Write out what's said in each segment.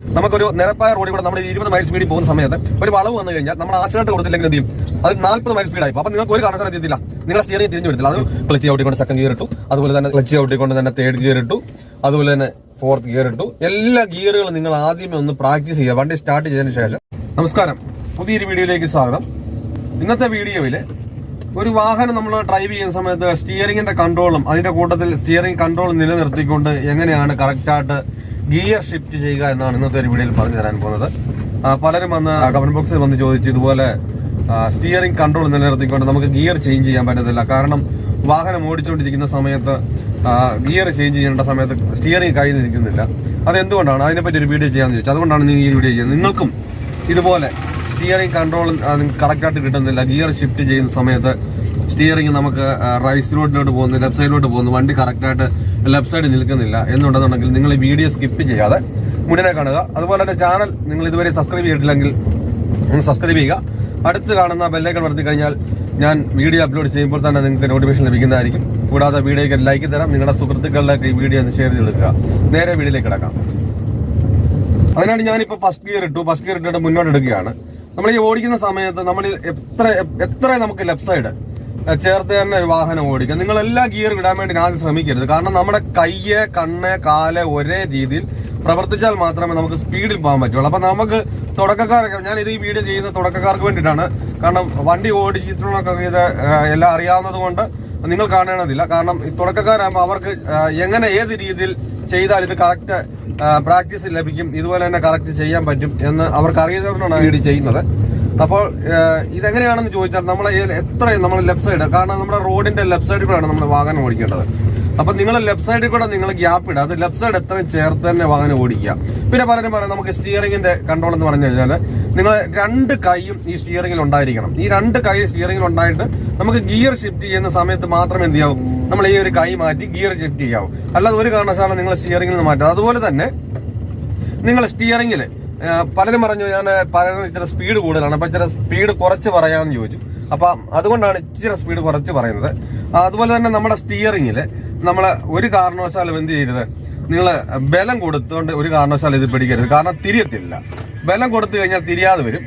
നമുക്കൊരു നിരപ്പായ റോഡിൽ കൂടെ നമ്മൾ 20 മൈൽ സ്പീഡിൽ പോകുന്ന സമയത്ത് ഒരു വളവ് വന്നു കഴിഞ്ഞാൽ നമ്മൾ ആക്സിഡന്റ് കൊടുത്തില്ലെങ്കിൽ എന്ത് ചെയ്യും? അത് 40 മൈൽ സ്പീഡായി. അപ്പൊ നിങ്ങൾക്ക് ഒരു കാരണവശാലും എത്തിയില്ല, നിങ്ങളുടെ സ്റ്റിയറിംഗ് തിരിഞ്ഞു വരത്തില്ല. അത് ക്ലച്ച് ചവിട്ടിക്കൊണ്ട് സെക്കൻഡ് ഗിയർ ഇട്ടു, അതുപോലെ തന്നെ ക്ലച്ച് ചവിട്ടിക്കൊണ്ട് തന്നെ തേർഡ് ഗിയർ ഇട്ടു, അതുപോലെ തന്നെ ഫോർത്ത് ഗിയർ ഇട്ടു. എല്ലാ ഗിയറുകളും നിങ്ങൾ ആദ്യമേ ഒന്ന് പ്രാക്ടീസ് ചെയ്യുക വണ്ടി സ്റ്റാർട്ട് ചെയ്തതിനു ശേഷം. നമസ്കാരം, പുതിയൊരു വീഡിയോയിലേക്ക് സ്വാഗതം. ഇന്നത്തെ വീഡിയോയില് ഒരു വാഹനം നമ്മൾ ഡ്രൈവ് ചെയ്യുന്ന സമയത്ത് സ്റ്റിയറിംഗിന്റെ കൺട്രോളും അതിന്റെ കൂട്ടത്തിൽ സ്റ്റിയറിംഗ് കൺട്രോൾ നിലനിർത്തിക്കൊണ്ട് എങ്ങനെയാണ് കറക്റ്റായിട്ട് ഗിയർ ഷിഫ്റ്റ് ചെയ്യുക എന്നാണ് ഇന്നത്തെ ഒരു വീഡിയോയിൽ പറഞ്ഞു തരാൻ പോകുന്നത്. പലരും വന്ന് കമന്റ് ബോക്സിൽ വന്ന് ചോദിച്ചു, ഇതുപോലെ സ്റ്റിയറിംഗ് കൺട്രോൾ നിലനിർത്തിക്കൊണ്ട് നമുക്ക് ഗിയർ ചേഞ്ച് ചെയ്യാൻ പറ്റത്തില്ല. കാരണം വാഹനം ഓടിച്ചുകൊണ്ടിരിക്കുന്ന സമയത്ത് ഗിയർ ചേഞ്ച് ചെയ്യേണ്ട സമയത്ത് സ്റ്റിയറിംഗ് കയ്യിൽ നിൽക്കുന്നില്ല. അതെന്തുകൊണ്ടാണ്? അതിനെപ്പറ്റി ഒരു വീഡിയോ ചെയ്യാമെന്ന് ചോദിച്ചു. അതുകൊണ്ടാണ് ഈ വീഡിയോ ചെയ്യുന്നത്. നിങ്ങൾക്കും ഇതുപോലെ സ്റ്റിയറിംഗ് കൺട്രോൾ കറക്റ്റായിട്ട് കിട്ടുന്നില്ല, ഗിയർ ഷിഫ്റ്റ് ചെയ്യുന്ന സമയത്ത് സ്റ്റിയറിംഗ് നമുക്ക് റൈറ്റ് റോഡിലോട്ട് പോകുന്നു, ലെഫ്റ്റ് സൈഡിലോട്ട് പോകുന്നു, വണ്ടി കറക്റ്റായിട്ട് ലെഫ്റ്റ് സൈഡിൽ നിൽക്കുന്നില്ല എന്നുണ്ടെന്നുണ്ടെങ്കിൽ നിങ്ങൾ ഈ വീഡിയോ സ്കിപ്പ് ചെയ്യാതെ മുന്നേ കാണുക. അതുപോലെ തന്നെ ചാനൽ നിങ്ങൾ ഇതുവരെ സബ്സ്ക്രൈബ് ചെയ്തിട്ടില്ലെങ്കിൽ ഒന്ന് സബ്സ്ക്രൈബ് ചെയ്യുക. അടുത്ത് കാണുന്ന ബെല്ലൈക്കൺ വരുത്തി കഴിഞ്ഞാൽ ഞാൻ വീഡിയോ അപ്ലോഡ് ചെയ്യുമ്പോൾ തന്നെ നിങ്ങൾക്ക് നോട്ടിഫിക്കേഷൻ ലഭിക്കുന്നതായിരിക്കും. കൂടാതെ വീഡിയോയ്ക്ക് ലൈക്ക് തരാം. നിങ്ങളുടെ സുഹൃത്തുക്കളിലേക്ക് ഈ വീഡിയോ ഒന്ന് ഷെയർ ചെയ്തെടുക്കുക. നേരെ വീഡിയോയിലേക്ക് കിടക്കാം. അതിനാണ് ഞാനിപ്പോൾ ഫസ്റ്റ് ഗിയർ ഇട്ടിട്ട് മുന്നോട്ട് എടുക്കുകയാണ്. നമ്മൾ ഈ ഓടിക്കുന്ന സമയത്ത് നമ്മൾ എത്ര നമുക്ക് ലെഫ്റ്റ് സൈഡ് ചേർത്ത് തന്നെ ഒരു വാഹനം ഓടിക്കുക. നിങ്ങൾ എല്ലാ ഗിയർ ഇടാൻ വേണ്ടി ആദ്യം ശ്രമിക്കരുത്. കാരണം നമ്മുടെ കയ്യ്, കണ്ണ്, കാല് ഒരേ രീതിയിൽ പ്രവർത്തിച്ചാൽ മാത്രമേ നമുക്ക് സ്പീഡിൽ പോകാൻ പറ്റുള്ളൂ. അപ്പൊ നമുക്ക് തുടക്കക്കാരൊക്കെ, ഞാൻ ഇത് ഈ വീഡിയോ ചെയ്യുന്ന തുടക്കക്കാർക്ക് വേണ്ടിയിട്ടാണ്. കാരണം വണ്ടി ഓടിച്ചിട്ടുള്ളൊക്കെ ഇത് എല്ലാം അറിയാവുന്നത് കൊണ്ട് നിങ്ങൾ കാണേണ്ടതില്ല. കാരണം ഈ തുടക്കക്കാരാകുമ്പോൾ അവർക്ക് എങ്ങനെ ഏത് രീതിയിൽ ചെയ്താൽ ഇത് കറക്റ്റ് പ്രാക്ടീസ് ലഭിക്കും, ഇതുപോലെ തന്നെ കറക്റ്റ് ചെയ്യാൻ പറ്റും എന്ന് അവർക്ക് അറിയുന്നതുകൊണ്ടാണ് വീഡിയോ ചെയ്യുന്നത്. അപ്പോൾ ഇതെങ്ങനെയാണെന്ന് ചോദിച്ചാൽ നമ്മൾ ലെഫ്റ്റ് സൈഡ്, കാരണം നമ്മുടെ റോഡിന്റെ ലെഫ്റ്റ് സൈഡിൽ കൂടെയാണ് നമ്മൾ വാഹനം ഓടിക്കേണ്ടത്. അപ്പൊ നിങ്ങൾ ലെഫ്റ്റ് സൈഡിൽ കൂടെ നിങ്ങൾ ഗ്യാപ്പ് ഇടുക, അത് ലെഫ്റ്റ് സൈഡ് എത്രയും ചേർത്ത് തന്നെ വാഹനം ഓടിക്കുക. പിന്നെ പലരും പറയാം നമുക്ക് സ്റ്റിയറിംഗിന്റെ കൺട്രോൾ എന്ന് പറഞ്ഞു കഴിഞ്ഞാൽ നിങ്ങൾ രണ്ട് കൈയും ഈ സ്റ്റിയറിംഗിൽ ഉണ്ടായിരിക്കണം. ഈ രണ്ട് കൈ സ്റ്റിയറിംഗിൽ ഉണ്ടായിട്ട് നമുക്ക് ഗിയർ ഷിഫ്റ്റ് ചെയ്യുന്ന സമയത്ത് മാത്രമേ എന്ത് ചെയ്യാവൂ, നമ്മൾ ഈ ഒരു കൈ മാറ്റി ഗിയർ ഷിഫ്റ്റ് ചെയ്യാവൂ. അല്ലാതെ ഒരു കാരണവശാലും നിങ്ങൾ സ്റ്റിയറിംഗിൽ നിന്ന് മാറ്റുക. അതുപോലെ തന്നെ നിങ്ങൾ സ്റ്റിയറിംഗിൽ പലരും പറഞ്ഞു ഞാൻ പറയുന്നത് ഇച്ചിരി സ്പീഡ് കൂടുതലാണ്, അപ്പൊ ഇച്ചിരി സ്പീഡ് കുറച്ച് പറയാമെന്ന് ചോദിച്ചു. അപ്പൊ അതുകൊണ്ടാണ് ഇച്ചിരി സ്പീഡ് കുറച്ച് പറയുന്നത്. അതുപോലെ തന്നെ നമ്മുടെ സ്റ്റിയറിംഗിൽ നമ്മൾ ഒരു കാരണവശാലും എന്ത് ചെയ്യരുത്, നിങ്ങൾ ബലം കൊടുത്തുകൊണ്ട് ഒരു കാരണവശാലും ഇത് പിടിക്കരുത്. കാരണം തിരിയത്തില്ല. ബലം കൊടുത്തു കഴിഞ്ഞാൽ തിരിയാതെ വരും.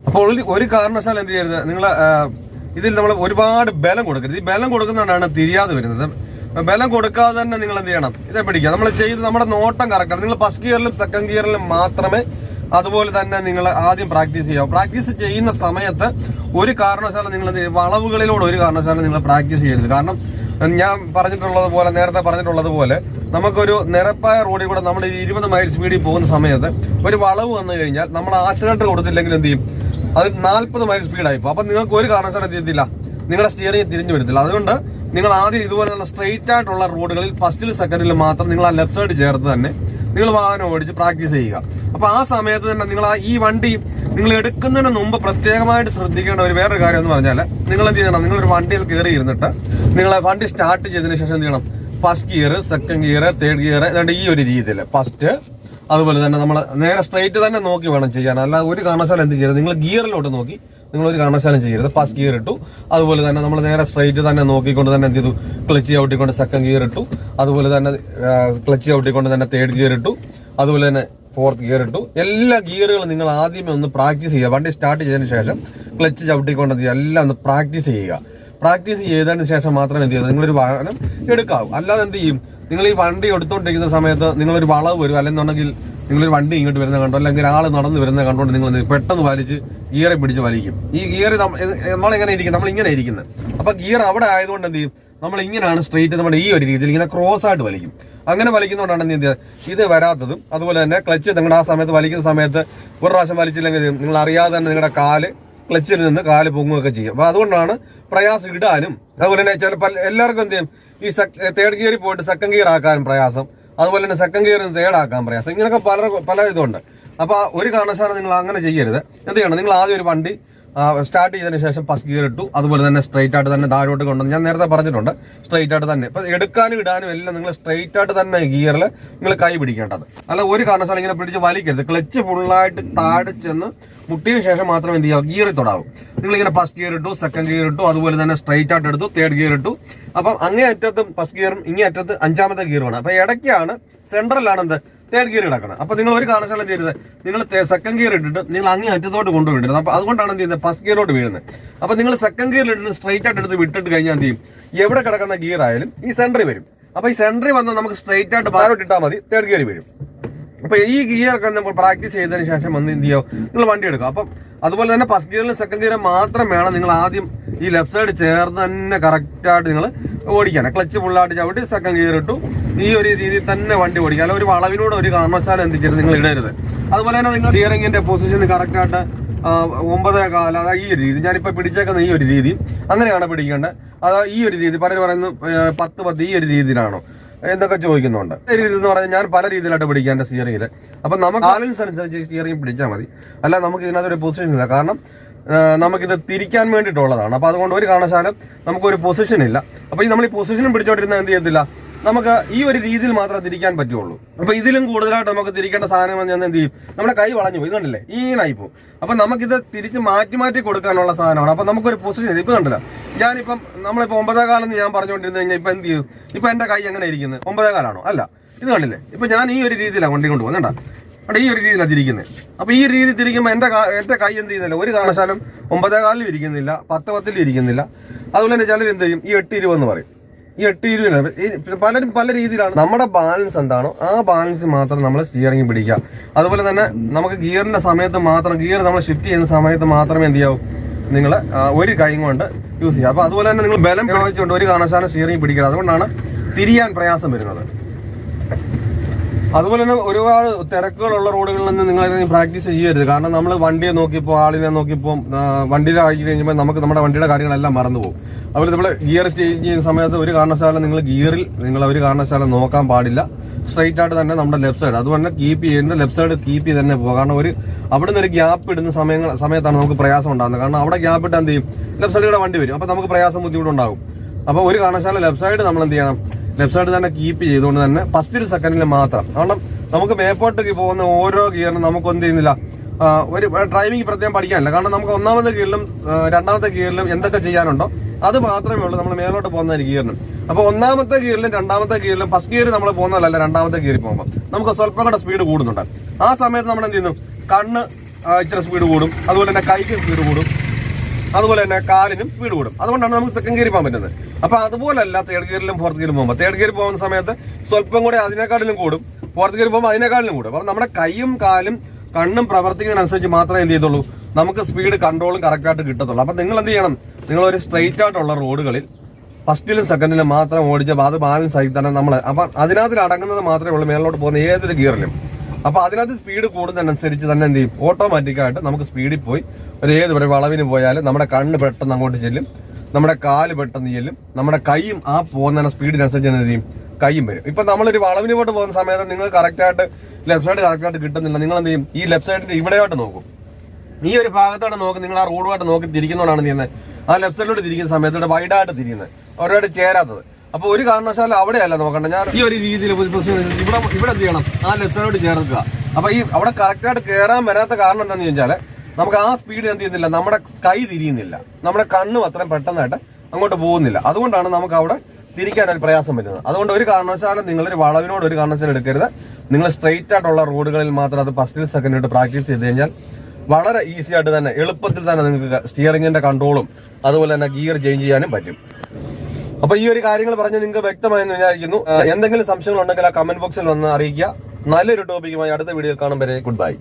അപ്പോൾ ഒരു കാരണവശാലും എന്ത് ചെയ്യരുത്, നിങ്ങൾ ഇതിൽ നമ്മൾ ഒരുപാട് ബലം കൊടുക്കരുത്. ഈ ബലം കൊടുക്കുന്നതുകൊണ്ടാണ് തിരിയാതെ വരുന്നത്. ബലം കൊടുക്കാതെ തന്നെ നിങ്ങൾ എന്ത് ചെയ്യണം, ഇതെ പിടിക്കുക. നമ്മൾ ചെയ്ത് നമ്മുടെ നോട്ടം കറക്റ്റാണ്. നിങ്ങൾ ഫസ്റ്റ് ഗിയറിലും സെക്കൻഡ് ഗിയറിലും മാത്രമേ അതുപോലെ തന്നെ നിങ്ങൾ ആദ്യം പ്രാക്ടീസ് ചെയ്യാവൂ. പ്രാക്ടീസ് ചെയ്യുന്ന സമയത്ത് ഒരു കാരണവശാലും നിങ്ങൾ വളവുകളിലൂടെ ഒരു കാരണവശാലും നിങ്ങൾ പ്രാക്ടീസ് ചെയ്യരുത്. കാരണം ഞാൻ നേരത്തെ പറഞ്ഞിട്ടുള്ളത് പോലെ നമുക്കൊരു നിരപ്പായ റോഡിൽ കൂടെ നമ്മൾ 20 മൈൽ സ്പീഡിൽ പോകുന്ന സമയത്ത് ഒരു വളവ് വന്നു കഴിഞ്ഞാൽ നമ്മൾ ആക്സിഡന്റ് കൊടുത്തില്ലെങ്കിൽ എന്ത് ചെയ്യും, അത് 40 മൈൽ സ്പീഡായിപ്പോ. അപ്പൊ നിങ്ങൾക്ക് ഒരു കാരണവശാലും എത്തിയില്ല, നിങ്ങളുടെ സ്റ്റിയറിംഗ് തിരിഞ്ഞു വരത്തില്ല. അതുകൊണ്ട് നിങ്ങൾ ആദ്യം ഇതുപോലെ തന്നെ സ്ട്രെയിറ്റ് ആയിട്ടുള്ള റോഡുകളിൽ ഫസ്റ്റിലും സെക്കൻഡിലും മാത്രം നിങ്ങൾ ആ ലെഫ്റ്റ് സൈഡ് ചേർത്ത് തന്നെ നിങ്ങൾ വാഹനം ഓടിച്ച് പ്രാക്ടീസ് ചെയ്യുക. അപ്പൊ ആ സമയത്ത് തന്നെ നിങ്ങൾ ഈ വണ്ടി നിങ്ങൾ എടുക്കുന്നതിന് മുമ്പ് പ്രത്യേകമായിട്ട് ശ്രദ്ധിക്കേണ്ട ഒരു വേറൊരു കാര്യം എന്ന് പറഞ്ഞാൽ, നിങ്ങൾ എന്ത് ചെയ്യണം, നിങ്ങളൊരു വണ്ടിയിൽ കയറി ഇരുന്നിട്ട് നിങ്ങൾ വണ്ടി സ്റ്റാർട്ട് ചെയ്തതിനു ശേഷം എന്ത് ചെയ്യണം, first gear, second gear, third gear, ഈ ഒരു രീതിയിൽ ഫസ്റ്റ്, അതുപോലെ തന്നെ നമ്മൾ നേരെ സ്ട്രെയിറ്റ് തന്നെ നോക്കി വേണം ചെയ്യാൻ. അല്ല ഒരു കാരണവശാലും എന്ത് ചെയ്യരുത്, നിങ്ങൾ ഗിയറിലോട്ട് നോക്കി നിങ്ങൾ ഒരു കാരണവശാലും ചെയ്യരുത്. ഫസ്റ്റ് ഗിയർ ഇട്ടു, അതുപോലെ തന്നെ നമ്മൾ നേരെ സ്ട്രെയിറ്റ് തന്നെ നോക്കിക്കൊണ്ട് തന്നെ എന്ത് ചെയ്തു, ക്ലച്ച് ചവിട്ടിക്കൊണ്ട് സെക്കൻഡ് ഗിയർ ഇട്ടു, അതുപോലെ തന്നെ ക്ലച്ച് ചവിട്ടിക്കൊണ്ട് തന്നെ തേർഡ് ഗിയർ ഇട്ടു, അതുപോലെ തന്നെ ഫോർത്ത് ഗിയർ ഇട്ടു. എല്ലാ ഗിയറുകളും നിങ്ങൾ ആദ്യമേ ഒന്ന് പ്രാക്ടീസ് ചെയ്യുക. വണ്ടി സ്റ്റാർട്ട് ചെയ്തതിനു ശേഷം ക്ലച്ച് ചവിട്ടിക്കൊണ്ട് എല്ലാം ഒന്ന് പ്രാക്ടീസ് ചെയ്യുക. പ്രാക്ടീസ് ചെയ്തതിനു ശേഷം മാത്രം എന്ത് ചെയ്യുന്നത്, നിങ്ങളൊരു വാഹനം എടുക്കാവും. അല്ലാതെ എന്ത് ചെയ്യും, നിങ്ങൾ ഈ വണ്ടി എടുത്തോണ്ടിരിക്കുന്ന സമയത്ത് നിങ്ങളൊരു വളവ് വരും, അല്ലെന്നുണ്ടെങ്കിൽ നിങ്ങളൊരു വണ്ടി ഇങ്ങോട്ട് വരുന്ന കണ്ടോ, അല്ലെങ്കിൽ ഒരാൾ നടന്നു വരുന്ന കണ്ടോണ്ട് നിങ്ങൾ പെട്ടെന്ന് വലിച്ച് ഗിയറെ പിടിച്ച് വലിക്കും. ഈ ഗിയർ നമ്മളിങ്ങനെ ഇരിക്കും, നമ്മളിങ്ങനെ ഇരിക്കുന്നത്. അപ്പൊ ഗിയർ അവിടെ ആയതുകൊണ്ട് എന്ത് ചെയ്യും, നമ്മൾ ഇങ്ങനെയാണ് സ്ട്രെയിറ്റ്, നമ്മൾ ഈ ഒരു രീതിയിൽ ഇങ്ങനെ ക്രോസ് ആയിട്ട് വലിക്കും. അങ്ങനെ വലിക്കുന്നതുകൊണ്ടാണ് എന്ത് ചെയ്യുക, ഇത് വരാത്തതും. അതുപോലെ തന്നെ ക്ലച്ച് നിങ്ങളുടെ ആ സമയത്ത് വലിക്കുന്ന സമയത്ത് ഒരു പ്രാവശ്യം വലിച്ചില്ലെങ്കിൽ നിങ്ങൾ അറിയാതെ തന്നെ നിങ്ങളുടെ കാല് ക്ലച്ചിൽ നിന്ന് കാല് പൊങ്ങുകയൊക്കെ ചെയ്യും. അപ്പൊ അതുകൊണ്ടാണ് പ്രയാസം ഇടാനും. അതുപോലെ തന്നെ ചിലപ്പോൾ എല്ലാവർക്കും എന്ത് ചെയ്യും, ഈ തേർഡ് ഗിയറിൽ പോയിട്ട് സെക്കൻഡ് ഗിയർ ആക്കാനും പ്രയാസം, അതുപോലെ തന്നെ സെക്കൻഡ് ഗിയറിൽ നിന്ന് തേർഡ് ആക്കാൻ പ്രയാസം. ഇങ്ങനെയൊക്കെ പല ഇതുണ്ട്. അപ്പൊ ഒരു കാരണവശാലും നിങ്ങൾ അങ്ങനെ ചെയ്യരുത്. എന്ത് ചെയ്യണം, നിങ്ങൾ ആദ്യം ഒരു വണ്ടി സ്റ്റാർട്ട് ചെയ്തതിനു ശേഷം ഫസ്റ്റ് ഗിയർ ഇട്ടു, അതുപോലെ തന്നെ സ്ട്രൈറ്റ് ആയിട്ട് തന്നെ താഴോട്ട് കൊണ്ടുവന്ന് ഞാൻ നേരത്തെ പറഞ്ഞിട്ടുണ്ട്, സ്ട്രൈറ്റ് ആയിട്ട് തന്നെ. ഇപ്പൊ എടുക്കാനും ഇടാനും എല്ലാം നിങ്ങൾ സ്ട്രൈറ്റ് ആയിട്ട് തന്നെ ഗിയറിൽ നിങ്ങൾ കൈ പിടിക്കേണ്ടത്. അല്ല ഒരു കാരണവശാലും ഇങ്ങനെ പിടിച്ച് വലിക്കരുത്. ക്ലച്ച് ഫുള്ളായിട്ട് താഴെ ചെന്ന് മുട്ടിയതിനു ശേഷം മാത്രം എന്ത് ചെയ്യുക, ഗിയറിൽ തൊടാവും. നിങ്ങളിങ്ങനെ ഫസ്റ്റ് ഗിയർ ഇട്ടു, സെക്കൻഡ് ഗിയർ ഇട്ടു, അതുപോലെ തന്നെ സ്ട്രൈറ്റ് ആയിട്ട് എടുത്തു, തേർഡ് ഗിയർ ഇട്ടു. അപ്പം അങ്ങേ അറ്റത്ത് ഫസ്റ്റ് ഗിയറും ഇങ്ങേ അറ്റത്ത് അഞ്ചാമത്തെ ഗിയറുമാണ്. അപ്പൊ ഇടയ്ക്കാണ് സെൻട്രലാണ് എന്ത് തേർഡ് ഗിയർ ഇടക്കണം. അപ്പൊ നിങ്ങൾ ഒരു കാരണവശാലും ചെയ്യരുത്, നിങ്ങൾ സെക്കൻഡ് ഗിയർ ഇട്ടിട്ട് നിങ്ങൾ അങ്ങേ അറ്റത്തോട്ട് കൊണ്ടുപോയിട്ടുണ്ട്. അപ്പൊ അതുകൊണ്ടാണ് എന്ത് ചെയ്യുന്നത്, ഫസ്റ്റ് ഗിയറോട്ട് വീഴുന്നത്. അപ്പൊ നിങ്ങൾ സെക്കൻഡ് ഗിയർ ഇട്ടിട്ട് സ്ട്രൈറ്റ് ആയിട്ട് എടുത്ത് വിട്ടിട്ട് കഴിഞ്ഞാൽ എന്ത് ചെയ്യും, എവിടെ കിടക്കുന്ന ഗിയർ ആയാലും ഈ സെൻറ്ററിൽ വരും. അപ്പൊ ഈ സെൻറ്ററിൽ വന്നാൽ നമുക്ക് സ്ട്രൈറ്റ് ആയിട്ട് ബാരോട്ട് ഇട്ടാൽ മതി, തേർഡ് ഗിയർ വീഴും. അപ്പൊ ഈ ഗിയർ ഒക്കെ നമ്മൾ പ്രാക്ടീസ് ചെയ്തതിന് ശേഷം വന്ന് എന്ത് ചെയ്യോ, നിങ്ങൾ വണ്ടി എടുക്കുക. അപ്പം അതുപോലെ തന്നെ ഫസ്റ്റ് ഗിയറിലും സെക്കൻഡ് ഗിയറും മാത്രം വേണം നിങ്ങൾ ആദ്യം ഈ ലെഫ്റ്റ് സൈഡ് ചേർന്ന് തന്നെ കറക്റ്റായിട്ട് നിങ്ങൾ ഓടിക്കാൻ. ക്ലച്ച് ഫുള്ളായിട്ട് ചവിട്ടി സെക്കൻഡ് ഗിയർ ഇട്ടു, ഈ ഒരു രീതിയിൽ തന്നെ വണ്ടി ഓടിക്കുക. അല്ല ഒരു വളവിനോട് ഒരു കാരണവശാലും എന്ത് ചെയ്യരുത്, നിങ്ങൾ ഇടരുത്. അതുപോലെ തന്നെ നിങ്ങൾ സ്റ്റിയറിംഗിന്റെ പൊസിഷൻ കറക്റ്റായിട്ട് 9.4 അതായത് ഈ ഒരു രീതി, ഞാനിപ്പോൾ പിടിച്ചേക്കുന്ന ഈ ഒരു രീതി അങ്ങനെയാണ് പിടിക്കേണ്ടത്. അതാ ഈ ഒരു രീതി പലരും പറയുന്നു 10-10 ഈ ഒരു രീതിയിലാണോ എന്നൊക്കെ ചോദിക്കുന്നുണ്ട്. ഈ രീതി എന്ന് പറഞ്ഞാൽ ഞാൻ പല രീതിയിലായിട്ട് പിടിക്കാം എൻ്റെ സ്റ്റിയറിംഗിൽ. അപ്പം നമുക്ക് ബാലൻസ് അനുസരിച്ച് സ്റ്റിയറിംഗ് പിടിച്ചാൽ മതി. അല്ല നമുക്ക് ഇതിനകത്തൊരു പൊസിഷൻ ഇല്ല, കാരണം നമുക്കിത് തിരിക്കാൻ വേണ്ടിയിട്ടുള്ളതാണ്. അപ്പൊ അതുകൊണ്ട് ഒരു കാരണവശാലും നമുക്കൊരു പൊസിഷൻ ഇല്ല. അപ്പൊ നമ്മൾ ഈ പൊസിഷനും പിടിച്ചോണ്ടിരുന്ന എന്ത് ചെയ്യത്തില്ല, നമുക്ക് ഈ ഒരു രീതിയിൽ മാത്രമേ തിരിക്കാൻ പറ്റുള്ളൂ. അപ്പൊ ഇതിലും കൂടുതലായിട്ട് നമുക്ക് തിരിക്കേണ്ട സാധനം ഞാൻ എന്ത് ചെയ്യും, നമ്മുടെ കൈ വളഞ്ഞു പോയി, ഇതുണ്ടല്ലേ ഇങ്ങനെ പോകും. അപ്പൊ നമുക്കിത് തിരിച്ച് മാറ്റി മാറ്റി കൊടുക്കാനുള്ള സാധനമാണ്. അപ്പൊ നമുക്കൊരു പൊസിഷൻ ഇപ്പൊ കണ്ടില്ല, ഞാനിപ്പം നമ്മളിപ്പോ 9.4 ഞാൻ പറഞ്ഞുകൊണ്ടിരുന്നു കഴിഞ്ഞാൽ ഇപ്പൊ എന്ത് ചെയ്യും, ഇപ്പൊ എന്റെ കൈ എങ്ങനെ ഇരിക്കുന്നത്, 9.4 അല്ല, ഇത് കണ്ടില്ലേ. ഇപ്പൊ ഞാൻ ഈ ഒരു രീതിയിലാണ് വണ്ടി കൊണ്ടുപോകുന്നത്, കണ്ടാ അവിടെ ഈ ഒരു രീതിയിലാണ് തിരിക്കുന്നത്. അപ്പൊ ഈ രീതി തിരിക്കുമ്പോൾ എന്റെ കൈ എന്ത് ചെയ്യുന്നില്ല, ഒരു കാരണവശാലും 9.4 ഇരിക്കുന്നില്ല, 10-10 ഇരിക്കുന്നില്ല. അതുപോലെ തന്നെ ചിലർ എന്ത് ചെയ്യും, ഈ 8-20 എന്ന് പറയും. ഈ 8-20 പലരും പല രീതിയിലാണ്. നമ്മുടെ ബാലൻസ് എന്താണോ ആ ബാലൻസ് മാത്രം നമ്മൾ സ്റ്റിയറിംഗ് പിടിക്കുക. അതുപോലെ തന്നെ നമുക്ക് ഗിയറിന്റെ സമയത്ത് മാത്രം, ഗിയർ നമ്മൾ ഷിഫ്റ്റ് ചെയ്യുന്ന സമയത്ത് മാത്രമേ എന്ത് ചെയ്യാവൂ, നിങ്ങൾ ഒരു കൈ കൊണ്ട് യൂസ് ചെയ്യുക. അപ്പൊ അതുപോലെ തന്നെ നിങ്ങൾ ബലം പ്രയോഗിച്ചുകൊണ്ട് ഒരു കാരണവശാലും സ്റ്റിയറിംഗ് പിടിക്കുക. അതുകൊണ്ടാണ് തിരിയാൻ പ്രയാസം വരുന്നത്. അതുപോലെ തന്നെ ഒരുപാട് തിരക്കുകളുള്ള റോഡുകളിൽ നിന്ന് നിങ്ങൾ പ്രാക്ടീസ് ചെയ്യരുത്. കാരണം നമ്മൾ വണ്ടിയെ നോക്കിയപ്പോൾ, ആളിനെ നോക്കിയപ്പോൾ, വണ്ടിയിലാക്കി കഴിയുമ്പോൾ നമുക്ക് നമ്മുടെ വണ്ടിയുടെ കാര്യങ്ങളെല്ലാം മറന്നു പോകും. അതുപോലെ നമ്മൾ ഗിയർ ചേഞ്ച് ചെയ്യുന്ന സമയത്ത് ഒരു കാരണവശാലും നിങ്ങൾ ഗിയറിൽ ഒരു കാരണവശാലും നോക്കാൻ പാടില്ല. സ്ട്രൈറ്റ് ആയിട്ട് തന്നെ നമ്മുടെ ലെഫ്റ്റ് സൈഡ് അതുപോലെ തന്നെ കീപ്പ് ചെയ്യേണ്ട, ലെഫ്റ്റ് സൈഡ് കീപ്പ് ചെയ്ത് തന്നെ പോകുക. കാരണം അവിടെ നിന്ന് ഒരു ഗ്യാപ്പ് ഇടുന്ന സമയത്താണ് നമുക്ക് പ്രയാസം ഉണ്ടാകുന്നത്. കാരണം അവിടെ ഗ്യാപ്പ് ഇട്ട് എന്ത് ചെയ്യും, ലെഫ്റ്റ് സൈഡിലൂടെ വണ്ടി വരും. അപ്പൊ നമുക്ക് പ്രയാസം ബുദ്ധിമുട്ടുണ്ടാകും. അപ്പൊ ഒരു കാരണവശാലും ലെഫ്റ്റ് സൈഡ് നമ്മൾ എന്ത് ചെയ്യണം, ലെഫ്റ്റ് സൈഡ് തന്നെ കീപ്പ് ചെയ്തുകൊണ്ട് തന്നെ ഫസ്റ്റ് സെക്കൻഡിൽ മാത്രം. കാരണം നമുക്ക് മേപ്പോട്ടേക്ക് പോകുന്ന ഓരോ ഗിയറിനും നമുക്ക് എന്ത് ചെയ്യുന്നില്ല, ഒരു ഡ്രൈവിംഗ് പ്രത്യേകം പഠിക്കാനില്ല. കാരണം നമുക്ക് ഒന്നാമത്തെ ഗിയറിലും രണ്ടാമത്തെ ഗിയറിലും എന്തൊക്കെ ചെയ്യാനുണ്ടോ അത് മാത്രമേ ഉള്ളൂ നമ്മൾ മേലോട്ട് പോകുന്ന ഒരു ഗിയറിനും. അപ്പൊ ഒന്നാമത്തെ ഗിയറിലും രണ്ടാമത്തെ ഗിയറിലും ഫസ്റ്റ് ഗിയർ നമ്മൾ പോകുന്നതല്ല, രണ്ടാമത്തെ ഗിയറിൽ പോകുമ്പോൾ നമുക്ക് സ്വല്പം കൂടെ സ്പീഡ് കൂടുന്നുണ്ട്. ആ സമയത്ത് നമ്മൾ എന്ത് ചെയ്യുന്നു, കണ്ണ് ഇച്ചിരി സ്പീഡ് കൂടും, അതുപോലെ തന്നെ കൈക്ക് സ്പീഡ് കൂടും, അതുപോലെ തന്നെ കാലിനും സ്പീഡ് കൂടും. അതുകൊണ്ടാണ് നമുക്ക് സെക്കൻഡ് ഗിയറിൽ പോകാൻ പറ്റുന്നത്. അപ്പൊ അതുപോലല്ല തേർഡ് ഗിയറിലും ഫോർത്ത് ഗിയറിലും പോകുമ്പോൾ. തേർഡ് ഗിയർ പോകുന്ന സമയത്ത് സ്വല്പം കൂടെ അതിനേക്കാളിലും കൂടും, ഫോർത്ത് ഗിയർ പോകുമ്പോൾ അതിനേക്കാളിലും കൂടും. അപ്പൊ നമ്മുടെ കൈയും കാലും കണ്ണും പ്രവർത്തിക്കുന്നതിനനുസരിച്ച് മാത്രമേ എന്ത് ചെയ്തുള്ളൂ, നമുക്ക് സ്പീഡ് കൺട്രോളും കറക്റ്റായിട്ട് കിട്ടത്തുള്ളൂ. അപ്പൊ നിങ്ങൾ എന്ത് ചെയ്യണം, നിങ്ങൾ ഒരു സ്ട്രെയിറ്റ് ആയിട്ടുള്ള റോഡുകളിൽ ഫസ്റ്റിലും സെക്കൻഡിലും മാത്രം ഓടിച്ചാൽ അത് ബാലൻസ് ആയി തന്നെ നമ്മൾ. അപ്പൊ അതിനകത്ത് അടങ്ങുന്നത് മാത്രമേ ഉള്ളൂ മേലോട്ട് പോകുന്ന ഏതൊരു ഗിയറിലും. അപ്പൊ അതിനകത്ത് സ്പീഡ് കൂടുന്നതിനനുസരിച്ച് തന്നെ എന്ത് ചെയ്യും, ഓട്ടോമാറ്റിക്കായിട്ട് നമുക്ക് സ്പീഡിൽ പോയി ഒരു വളവിന് പോയാലും നമ്മുടെ കണ്ണ് പെട്ടെന്ന് അങ്ങോട്ട് ചെല്ലും, നമ്മുടെ കാല് പെട്ടെന്ന് ചെല്ലും, നമ്മുടെ കൈയും ആ പോകുന്ന സ്പീഡിനനുസരിച്ച് എന്ത് ചെയ്യും, കൈയും വരും. ഇപ്പൊ നമ്മളൊരു വളവിന് പോയിട്ട് പോകുന്ന സമയത്ത് നിങ്ങൾ കറക്റ്റായിട്ട് ലെഫ്റ്റ് സൈഡ് കറക്റ്റായിട്ട് കിട്ടുന്നില്ല, നിങ്ങൾ എന്ത് ചെയ്യും, ഈ ലെഫ്റ്റ് സൈഡിന്റെ ഇവിടെയോട്ട് നോക്കും, ഈ ഒരു ഭാഗത്തോട്ട് നോക്കി നിങ്ങൾ ആ റോഡുമായിട്ട് നോക്കി തിരിക്കുന്നതുകൊണ്ടാണ് ചെയ്യുന്നത്. ആ ലെഫ്റ്റ് സൈഡിലോട്ട് തിരിക്കുന്ന സമയത്തോടെ വൈഡായിട്ട് തിരിയുന്നത്, അവരോട് ചേരാത്തത്. അപ്പൊ ഒരു കാരണവശാലും അവിടെയല്ല നോക്കണ്ട. ഞാൻ ഈ ഒരു രീതിയിൽ ഇവിടെ എന്ത് ചെയ്യണം, ആ ലെഫ്റ്റ് സൈഡോട് ചേർക്കുക. അപ്പൊ ഈ അവിടെ കറക്റ്റായിട്ട് കയറാൻ വരാത്ത കാരണം എന്താണെന്ന് ചോദിച്ചാല് നമുക്ക് ആ സ്പീഡ് എന്ത് ചെയ്യുന്നില്ല, നമ്മുടെ കൈ തിരിയുന്നില്ല, നമ്മുടെ കണ്ണും അത്രയും പെട്ടെന്നായിട്ട് അങ്ങോട്ട് പോകുന്നില്ല. അതുകൊണ്ടാണ് നമുക്ക് അവിടെ തിരിക്കാൻ ഒരു പ്രയാസം വരുന്നത്. അതുകൊണ്ട് ഒരു കാരണവശാലും നിങ്ങളൊരു വളവിനോട് ഒരു കാരണവശാലും എടുക്കരുത്. നിങ്ങൾ സ്ട്രെയിറ്റ് ആയിട്ടുള്ള റോഡുകളിൽ മാത്രം അത് ഫസ്റ്റ് സെക്കൻഡ് പ്രാക്ടീസ് ചെയ്ത് കഴിഞ്ഞാൽ വളരെ ഈസി ആയിട്ട് തന്നെ എളുപ്പത്തിൽ തന്നെ നിങ്ങൾക്ക് സ്റ്റിയറിംഗിന്റെ കൺട്രോളും അതുപോലെ തന്നെ ഗിയർ ചേഞ്ച് ചെയ്യാനും പറ്റും. അപ്പൊ ഈ ഒരു കാര്യങ്ങൾ പറഞ്ഞ് നിങ്ങൾക്ക് വ്യക്തമായെന്ന് വിചാരിക്കുന്നു. എന്തെങ്കിലും സംശയങ്ങൾ ഉണ്ടെങ്കിൽ ആ കമന്റ് ബോക്സിൽ വന്ന് അറിയിക്കുക. നല്ലൊരു ടോപ്പിക്കുമായി അടുത്ത വീഡിയോയിൽ കാണും വരെ ഗുഡ് ബൈ.